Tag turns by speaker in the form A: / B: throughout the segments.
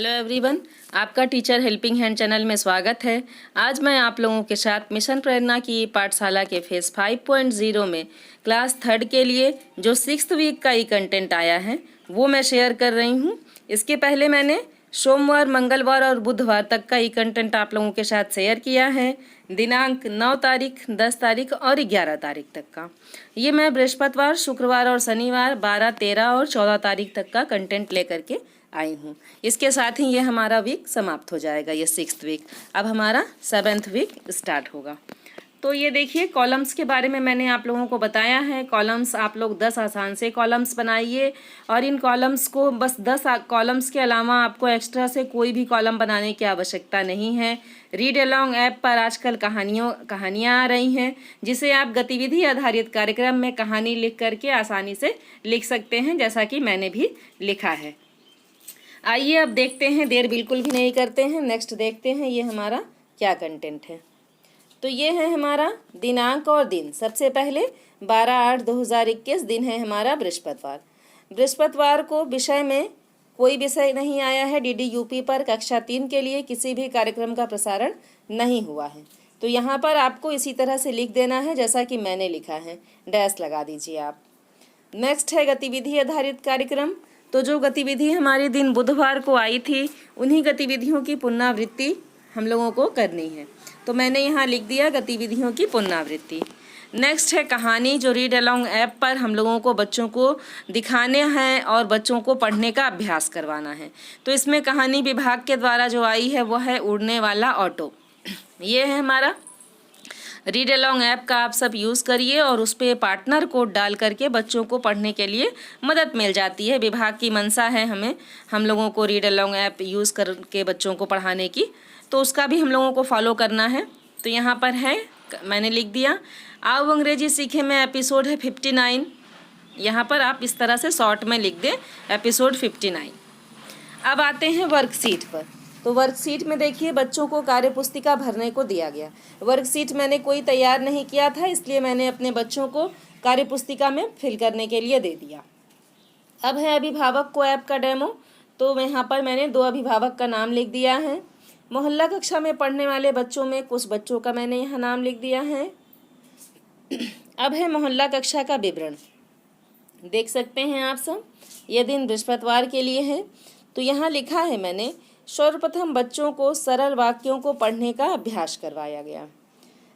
A: Hello everyone, आपका teacher helping hand channel में स्वागत है। आज मैं आप लोगों के साथ मिशन प्रेरणा की पाठशाला के फेज 5.0 में क्लास 3 के लिए जो 6th वीक का ई कंटेंट आया है वो मैं शेयर कर रही हूँ। इसके पहले मैंने सोमवार, मंगलवार और बुधवार तक का ई कंटेंट आप लोगों के साथ शेयर किया है। दिनांक 9 तारीख, 10 तारीख और 11 तारीख तक का। ये मैं बृहस्पतिवार, शुक्रवार और शनिवार 12, 13 और 14 तारीख तक का कंटेंट लेकर के आई हूँ। इसके साथ ही ये हमारा वीक समाप्त हो जाएगा, ये 6th वीक। अब हमारा 7th वीक स्टार्ट होगा। तो ये देखिए, कॉलम्स के बारे में मैंने आप लोगों को बताया है। कॉलम्स आप लोग 10 आसान से कॉलम्स बनाइए और इन कॉलम्स को बस 10 कॉलम्स के अलावा आपको एक्स्ट्रा से कोई भी कॉलम बनाने की आवश्यकता नहीं है। रीड अलोंग ऐप पर आजकल कहानियाँ आ रही हैं, जिसे आप गतिविधि आधारित कार्यक्रम में कहानी लिख करके आसानी से लिख सकते हैं, जैसा कि मैंने भी लिखा है। आइए अब देखते हैं, देर बिल्कुल भी नहीं करते हैं। नेक्स्ट देखते हैं ये हमारा क्या कंटेंट है। तो ये है हमारा दिनांक और दिन। सबसे पहले 12/8/2021 दिन है हमारा बृहस्पतिवार। बृहस्पतिवार को विषय में कोई विषय नहीं आया है। DDUP पर कक्षा 3 के लिए किसी भी कार्यक्रम का प्रसारण नहीं हुआ है। तो यहाँ पर आपको इसी तरह से लिख देना है जैसा कि मैंने लिखा है, डैश लगा दीजिए आप। नेक्स्ट है गतिविधि आधारित कार्यक्रम। तो जो गतिविधि हमारे दिन बुधवार को आई थी, उन्हीं गतिविधियों की पुनरावृत्ति हम लोगों को करनी है। तो मैंने यहाँ लिख दिया गतिविधियों की पुनरावृत्ति। नेक्स्ट है कहानी, जो रीड अलोंग ऐप पर हम लोगों को बच्चों को दिखाने हैं और बच्चों को पढ़ने का अभ्यास करवाना है। तो इसमें कहानी विभाग के द्वारा जो आई है वो है उड़ने वाला ऑटो। ये है हमारा रीड अलोंग ऐप का आप सब यूज़ करिए और उस पर पार्टनर कोड डाल करके बच्चों को पढ़ने के लिए मदद मिल जाती है। विभाग की मंशा है हम लोगों को रीड अलोंग ऐप यूज़ करके बच्चों को पढ़ाने की, तो उसका भी हम लोगों को फॉलो करना है। तो यहाँ पर है, मैंने लिख दिया आओ अंग्रेजी सीखे में एपिसोड है 59। यहाँ पर आप इस तरह से शॉर्ट में लिख दें एपिसोड 59। अब आते हैं वर्कशीट पर। तो वर्कशीट में देखिए, बच्चों को कार्यपुस्तिका भरने को दिया गया। वर्कशीट मैंने कोई तैयार नहीं किया था, इसलिए मैंने अपने बच्चों को कार्यपुस्तिका में फिल करने के लिए दे दिया। अब है अभिभावक को ऐप का डेमो। तो यहाँ पर मैंने 2 अभिभावक का नाम लिख दिया है। मोहल्ला कक्षा में पढ़ने वाले बच्चों में कुछ बच्चों का मैंने यहाँ नाम लिख दिया है। अब है मोहल्ला कक्षा का विवरण, देख सकते हैं आप सब। यह दिन बृहस्पतिवार के लिए है। तो यहाँ लिखा है मैंने, सर्वप्रथम बच्चों को सरल वाक्यों को पढ़ने का अभ्यास करवाया गया।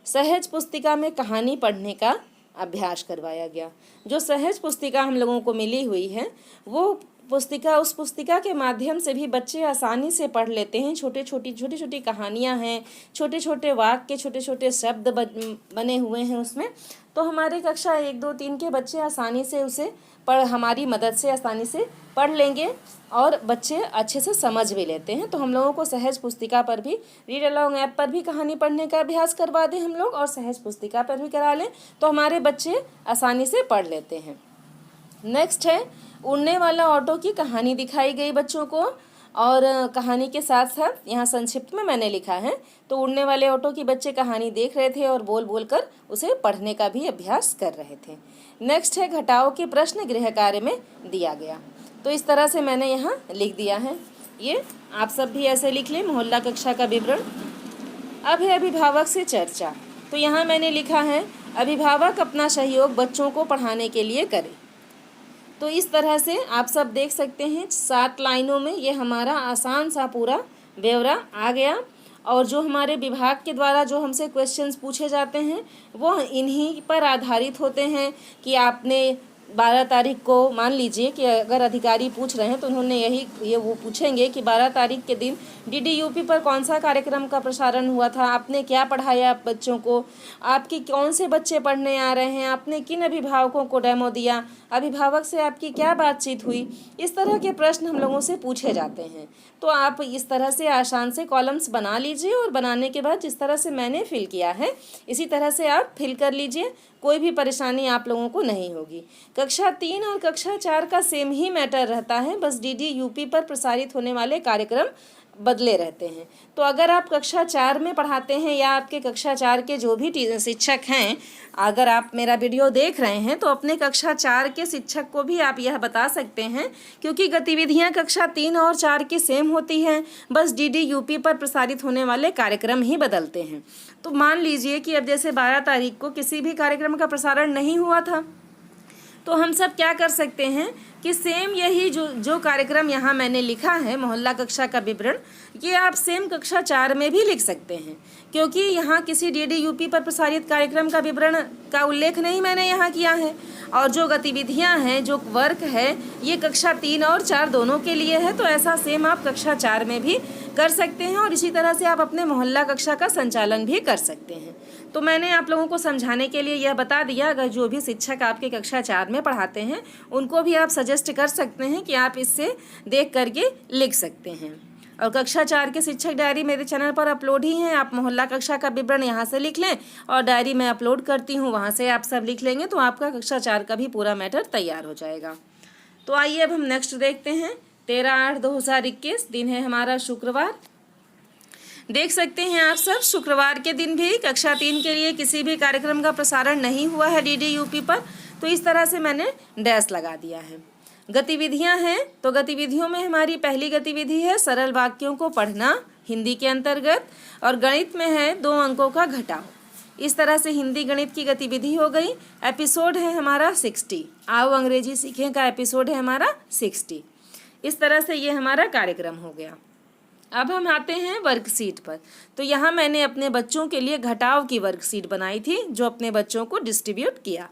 A: सहज पुस्तिका में कहानी पढ़ने का अभ्यास करवाया गया। जो सहज पुस्तिका हम लोगों को मिली हुई है, वो पुस्तिका, उस पुस्तिका के माध्यम से भी बच्चे आसानी से पढ़ लेते हैं। छोटी छोटी कहानियाँ हैं, छोटे छोटे वाक्य, छोटे छोटे शब्द बने हुए हैं उसमें। तो हमारे कक्षा 1, 2, 3 के बच्चे आसानी से उसे हमारी मदद से आसानी से पढ़ लेंगे और बच्चे अच्छे से समझ भी लेते हैं। तो हम लोगों को सहज पुस्तिका पर भी, रीड अलोंग ऐप पर भी कहानी पढ़ने का अभ्यास करवा दें हम लोग और सहज पुस्तिका पर भी करा लें, तो हमारे बच्चे आसानी से पढ़ लेते हैं। नेक्स्ट है उड़ने वाला ऑटो की कहानी दिखाई गई बच्चों को, और कहानी के साथ साथ यहाँ संक्षिप्त में मैंने लिखा है। तो उड़ने वाले ऑटो की बच्चे कहानी देख रहे थे और बोल बोल कर उसे पढ़ने का भी अभ्यास कर रहे थे। नेक्स्ट है घटाओ के प्रश्न गृह कार्य में दिया गया। तो इस तरह से मैंने यहाँ लिख दिया है। ये आप सब भी ऐसे लिख लें, मोहल्ला कक्षा का विवरण। अब है अभिभावक से चर्चा। तो यहाँ मैंने लिखा है अभिभावक अपना सहयोग बच्चों को पढ़ाने के लिए करें। तो इस तरह से आप सब देख सकते हैं 7 लाइनों में ये हमारा आसान सा पूरा ब्यौरा आ गया। और जो हमारे विभाग के द्वारा जो हमसे क्वेश्चंस पूछे जाते हैं वो इन्हीं पर आधारित होते हैं कि आपने 12 तारीख को, मान लीजिए कि अगर अधिकारी पूछ रहे हैं तो उन्होंने वो पूछेंगे कि 12 तारीख के दिन DDUP पर कौन सा कार्यक्रम का प्रसारण हुआ था, आपने क्या पढ़ाया बच्चों को, आपके कौन से बच्चे पढ़ने आ रहे हैं, आपने किन अभिभावकों को डेमो दिया, अभिभावक से आपकी क्या बातचीत हुई। इस तरह के प्रश्न हम लोगों से पूछे जाते हैं। तो आप इस तरह से आसान से कॉलम्स बना लीजिए और बनाने के बाद जिस तरह से मैंने फिल किया है इसी तरह से आप फिल कर लीजिए। कोई भी परेशानी आप लोगों को नहीं होगी। कक्षा 3 और कक्षा 4 का सेम ही मैटर रहता है, बस DDUP पर प्रसारित होने वाले कार्यक्रम बदले रहते हैं। तो अगर आप कक्षा 4 में पढ़ाते हैं या आपके कक्षा 4 के जो भी शिक्षक हैं, अगर आप मेरा वीडियो देख रहे हैं तो अपने कक्षा 4 के शिक्षक को भी आप यह बता सकते हैं, क्योंकि गतिविधियां कक्षा 3 और 4 की सेम होती हैं, बस डीडी यूपी पर प्रसारित होने वाले कार्यक्रम ही बदलते हैं। तो मान लीजिए कि अब जैसे 12 तारीख को किसी भी कार्यक्रम का प्रसारण नहीं हुआ था, तो हम सब क्या कर सकते हैं कि सेम यही जो कार्यक्रम यहाँ मैंने लिखा है मोहल्ला कक्षा का विवरण, ये आप सेम कक्षा 4 में भी लिख सकते हैं, क्योंकि यहाँ किसी डीडी यूपी पर प्रसारित कार्यक्रम का विवरण का उल्लेख नहीं मैंने यहाँ किया है। और जो गतिविधियाँ हैं, जो वर्क है, ये कक्षा 3 और 4 दोनों के लिए है। तो ऐसा सेम आप कक्षा 4 में भी कर सकते हैं और इसी तरह से आप अपने मोहल्ला कक्षा का संचालन भी कर सकते हैं। तो मैंने आप लोगों को समझाने के लिए यह बता दिया। अगर जो भी शिक्षक आपके कक्षा 4 में पढ़ाते हैं उनको भी आप सजेस्ट कर सकते हैं कि आप इससे देख करके लिख सकते हैं। और कक्षा 4 के शिक्षक डायरी मेरे चैनल पर अपलोड ही हैं। आप मोहल्ला कक्षा का विवरण यहाँ से लिख लें और डायरी मैं अपलोड करती हूँ, वहाँ से आप सब लिख लेंगे तो आपका कक्षा 4 का भी पूरा मैटर तैयार हो जाएगा। तो आइए अब हम नेक्स्ट देखते हैं। 13/8/2021 दिन है हमारा शुक्रवार। देख सकते हैं आप सब, शुक्रवार के दिन भी कक्षा 3 के लिए किसी भी कार्यक्रम का प्रसारण नहीं हुआ है डीडी यूपी पर, तो इस तरह से मैंने डैश लगा दिया है। गतिविधियां हैं, तो गतिविधियों में हमारी पहली गतिविधि है सरल वाक्यों को पढ़ना हिंदी के अंतर्गत, और गणित में है 2 अंकों का घटाव। इस तरह से हिंदी गणित की गतिविधि हो गई। एपिसोड है हमारा 60, आओ अंग्रेजी सीखें का एपिसोड है हमारा 60। इस तरह से ये हमारा कार्यक्रम हो गया। अब हम आते हैं वर्कशीट पर। तो यहाँ मैंने अपने बच्चों के लिए घटाव की वर्कशीट बनाई थी, जो अपने बच्चों को डिस्ट्रीब्यूट किया।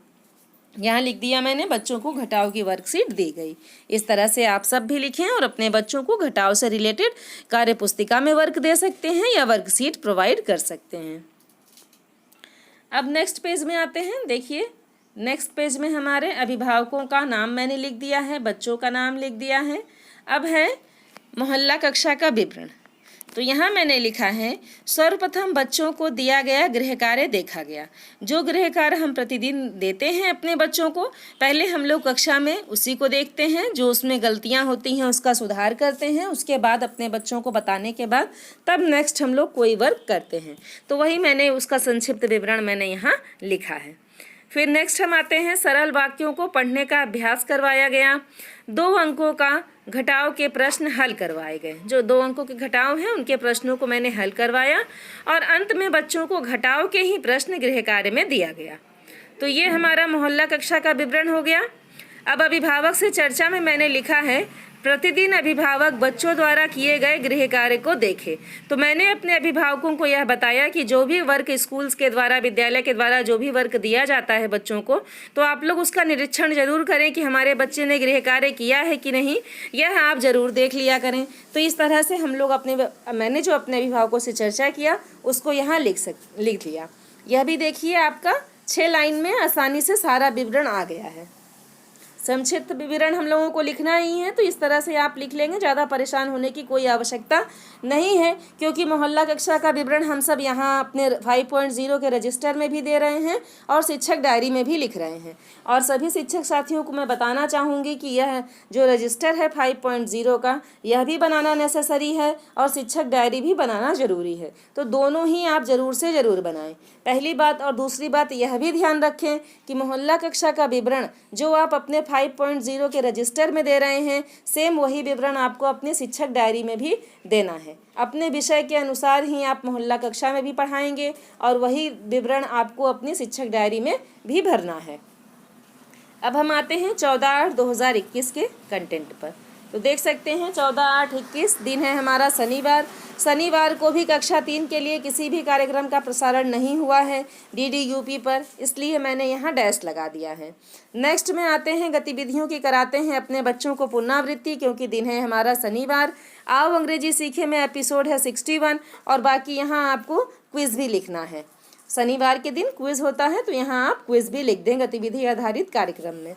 A: यहाँ लिख दिया मैंने, बच्चों को घटाव की वर्कशीट दी गई। इस तरह से आप सब भी लिखें और अपने बच्चों को घटाव से रिलेटेड कार्य पुस्तिका में वर्क दे सकते हैं या वर्कशीट प्रोवाइड कर सकते हैं। अब नेक्स्ट पेज में आते हैं। देखिए, नेक्स्ट पेज में हमारे अभिभावकों का नाम मैंने लिख दिया है, बच्चों का नाम लिख दिया है। अब है मोहल्ला कक्षा का विवरण। तो यहाँ मैंने लिखा है, सर्वप्रथम बच्चों को दिया गया गृह कार्य देखा गया। जो गृह कार्य हम प्रतिदिन देते हैं अपने बच्चों को, पहले हम लोग कक्षा में उसी को देखते हैं, जो उसमें गलतियाँ होती हैं उसका सुधार करते हैं। उसके बाद अपने बच्चों को बताने के बाद तब नेक्स्ट हम लोग कोई वर्क करते हैं। तो वही मैंने उसका संक्षिप्त विवरण मैंने यहाँ लिखा है। फिर नेक्स्ट हम आते हैं, सरल वाक्यों को पढ़ने का अभ्यास करवाया गया। 2 अंकों का घटाव के प्रश्न हल करवाए गए। जो 2 अंकों के घटाव हैं उनके प्रश्नों को मैंने हल करवाया और अंत में बच्चों को घटाव के ही प्रश्न गृह कार्य में दिया गया। तो ये हमारा मोहल्ला कक्षा का विवरण हो गया। अब अभिभावक से चर्चा में मैंने लिखा है, प्रतिदिन अभिभावक बच्चों द्वारा किए गए गृह कार्य को देखे। तो मैंने अपने अभिभावकों को यह बताया कि जो भी वर्क स्कूल्स के द्वारा, विद्यालय के द्वारा जो भी वर्क दिया जाता है बच्चों को, तो आप लोग उसका निरीक्षण जरूर करें कि हमारे बच्चे ने गृह कार्य किया है कि नहीं, यह आप जरूर देख लिया करें। तो इस तरह से हम लोग मैंने जो अपने अभिभावकों से चर्चा किया उसको यहाँ लिख लिया। यह भी देखिए, आपका 6 लाइन में आसानी से सारा विवरण आ गया है। संक्षिप्त विवरण हम लोगों को लिखना ही है, तो इस तरह से आप लिख लेंगे, ज़्यादा परेशान होने की कोई आवश्यकता नहीं है, क्योंकि मोहल्ला कक्षा का विवरण हम सब यहाँ अपने 5.0 के रजिस्टर में भी दे रहे हैं और शिक्षक डायरी में भी लिख रहे हैं। और सभी शिक्षक साथियों को मैं बताना चाहूँगी कि यह जो रजिस्टर है 5.0 का, यह भी बनाना नेसेसरी है और शिक्षक डायरी भी बनाना ज़रूरी है। तो दोनों ही आप ज़रूर से ज़रूर बनाएं, पहली बात। और दूसरी बात यह भी ध्यान रखें कि मोहल्ला कक्षा का विवरण जो आप अपने 5.0 के रजिस्टर में दे रहे हैं, सेम वही विवरण आपको अपने शिक्षक डायरी में भी देना है। अपने विषय के अनुसार ही आप मोहल्ला कक्षा में भी पढ़ाएंगे और वही विवरण आपको अपनी शिक्षक डायरी में भी भरना है। अब हम आते हैं 14/8/2021 के कंटेंट पर। तो देख सकते हैं 14/8/21 दिन है हमारा शनिवार। शनिवार को भी कक्षा 3 के लिए किसी भी कार्यक्रम का प्रसारण नहीं हुआ है डीडी यूपी पर, इसलिए मैंने यहाँ डैश लगा दिया है। नेक्स्ट में आते हैं, गतिविधियों की कराते हैं अपने बच्चों को पुनरावृत्ति, क्योंकि दिन है हमारा शनिवार। आओ अंग्रेजी सीखे में एपिसोड है 61 और बाकी यहाँ आपको क्विज़ भी लिखना है। शनिवार के दिन क्विज़ होता है, तो यहाँ आप क्विज़ भी लिख दें गतिविधि आधारित कार्यक्रम में।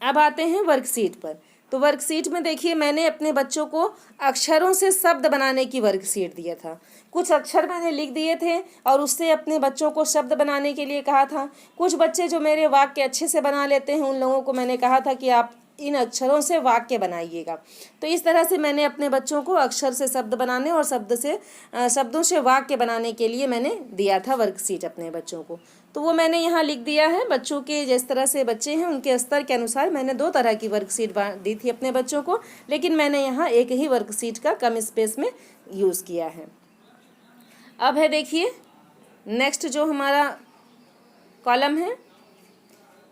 A: अब आते हैं वर्कशीट पर। तो वर्कशीट में देखिए, मैंने अपने बच्चों को अक्षरों से शब्द बनाने की वर्कशीट दिया था। कुछ अक्षर मैंने लिख दिए थे और उससे अपने बच्चों को शब्द बनाने के लिए कहा था। कुछ बच्चे जो मेरे वाक्य अच्छे से बना लेते हैं, उन लोगों को मैंने कहा था कि आप इन अक्षरों से वाक्य बनाइएगा। तो इस तरह से मैंने अपने बच्चों को अक्षर से शब्द बनाने और शब्दों से वाक्य बनाने के लिए मैंने दिया था वर्कशीट अपने बच्चों को। तो वो मैंने यहाँ लिख दिया है। बच्चों के जिस तरह से बच्चे हैं उनके स्तर के अनुसार मैंने 2 तरह की वर्कशीट दी थी अपने बच्चों को, लेकिन मैंने यहाँ एक ही वर्कशीट का कम स्पेस में यूज़ किया है। अब है देखिए नेक्स्ट जो हमारा कॉलम है,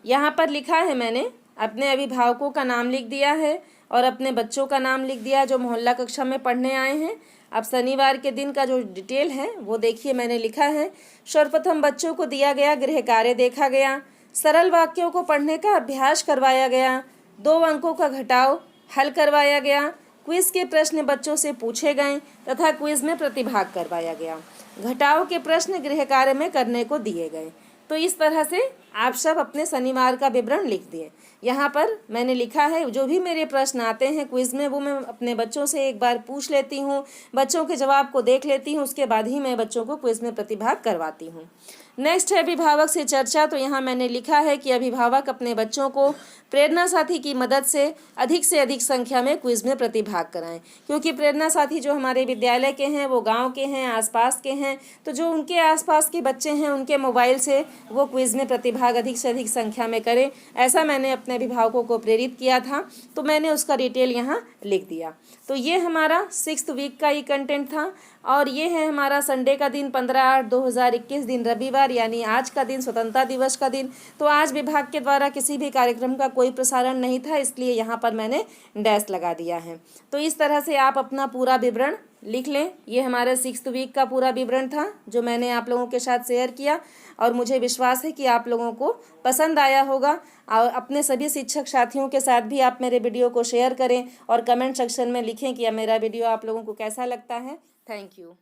A: यहाँ पर लिखा है मैंने अपने अभिभावकों का नाम लिख दिया है और अपने बच्चों का नाम लिख दिया जो मोहल्ला कक्षा में पढ़ने आए हैं। अब शनिवार के दिन का जो डिटेल है वो देखिए मैंने लिखा है। सर्वप्रथम बच्चों को दिया गया गृह कार्य देखा गया, सरल वाक्यों को पढ़ने का अभ्यास करवाया गया, 2 अंकों का घटाव हल करवाया गया, क्विज के प्रश्न बच्चों से पूछे गए तथा क्विज में प्रतिभाग करवाया गया, घटाव के प्रश्न गृह कार्य में करने को दिए गए। तो इस तरह से आप सब अपने शनिवार का विवरण लिख दिए। यहाँ पर मैंने लिखा है जो भी मेरे प्रश्न आते हैं क्विज में वो मैं अपने बच्चों से एक बार पूछ लेती हूँ, बच्चों के जवाब को देख लेती हूँ, उसके बाद ही मैं बच्चों को क्विज में प्रतिभाग करवाती हूँ। नेक्स्ट है अभिभावक से चर्चा। तो यहाँ मैंने लिखा है कि अभिभावक अपने बच्चों को प्रेरणा साथी की मदद से अधिक संख्या में क्विज में प्रतिभाग कराएं, क्योंकि प्रेरणा साथी जो हमारे विद्यालय के हैं वो गांव के हैं, आसपास के हैं। तो जो उनके आसपास के बच्चे हैं उनके मोबाइल से वो क्विज में प्रतिभाग अधिक से अधिक संख्या में करें, ऐसा मैंने अपने अभिभावकों को प्रेरित किया था। तो मैंने उसका डिटेल यहाँ लिख दिया। तो ये हमारा 6th वीक का ये कंटेंट था और ये है हमारा संडे का दिन 15/8/2021 दिन रविवार, यानी आज का दिन स्वतंत्रता दिवस का दिन। तो आज विभाग के द्वारा किसी भी कार्यक्रम का कोई प्रसारण नहीं था, इसलिए यहाँ पर मैंने डैश लगा दिया है। तो इस तरह से आप अपना पूरा विवरण लिख लें। ये हमारे 6th वीक का पूरा विवरण था जो मैंने आप लोगों के साथ शेयर किया और मुझे विश्वास है कि आप लोगों को पसंद आया होगा। और अपने सभी शिक्षक साथियों के साथ भी आप मेरे वीडियो को शेयर करें और कमेंट सेक्शन में लिखें कि मेरा वीडियो आप लोगों को कैसा लगता है। Thank you.